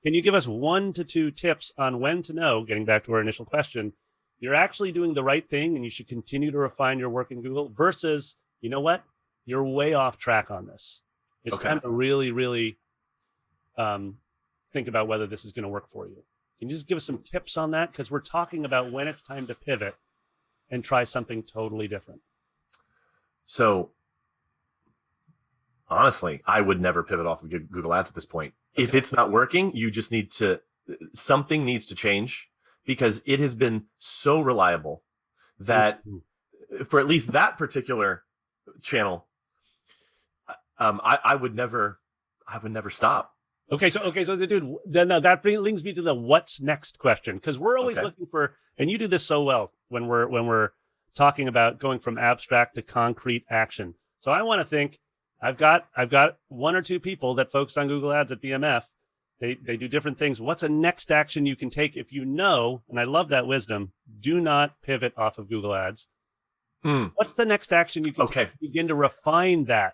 Can you give us 1 to 2 tips on when to know, getting back to our initial question, you're actually doing the right thing and you should continue to refine your work in Google versus, you know what, you're way off track on this. It's time to really, really think about whether this is going to work for you. Can you just give us some tips on that? Because we're talking about when it's time to pivot and try something totally different. So honestly, I would never pivot off of Google Ads at this point. Okay. If it's not working, you just need to, something needs to change, because it has been so reliable that for at least that particular channel, I would never stop. Okay, so dude, then that brings me to the what's next question, because we're always looking for, and you do this so well when we're talking about going from abstract to concrete action. So I want to think, I've got 1 or 2 people that focus on Google Ads at BMF. They do different things. What's a next action you can take if you know, and I love that wisdom, do not pivot off of Google Ads. What's the next action you can begin to refine that?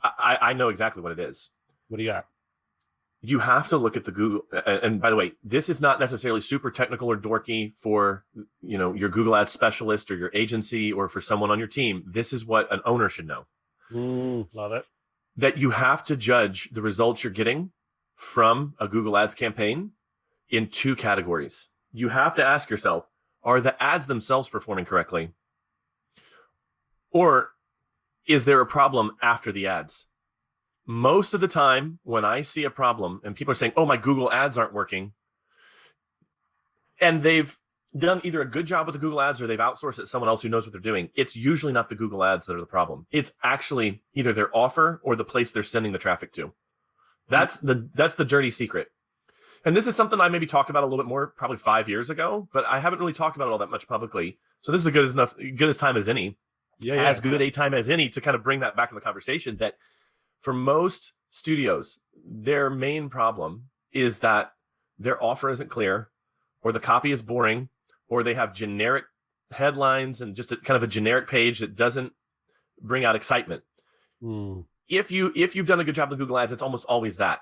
I know exactly what it is. What do you got? You have to look at the Google, and by the way, this is not necessarily super technical or dorky for, your Google Ads specialist or your agency or for someone on your team. This is what an owner should know. Love it. That you have to judge the results you're getting from a Google Ads campaign in 2 categories. You have to ask yourself, are the ads themselves performing correctly? Or is there a problem after the ads? Most of the time when I see a problem and people are saying, oh, my Google Ads aren't working, and they've done either a good job with the Google Ads or they've outsourced it to someone else who knows what they're doing, it's usually not the Google Ads that are the problem. It's actually either their offer or the place they're sending the traffic to. That's the dirty secret. And this is something I maybe talked about a little bit more probably 5 years ago, but I haven't really talked about it all that much publicly. So this is good as time as any. As good a time as any to kind of bring that back in the conversation, that for most studios, their main problem is that their offer isn't clear, or the copy is boring, or they have generic headlines and just kind of a generic page that doesn't bring out excitement. If you've done a good job with Google Ads, it's almost always that.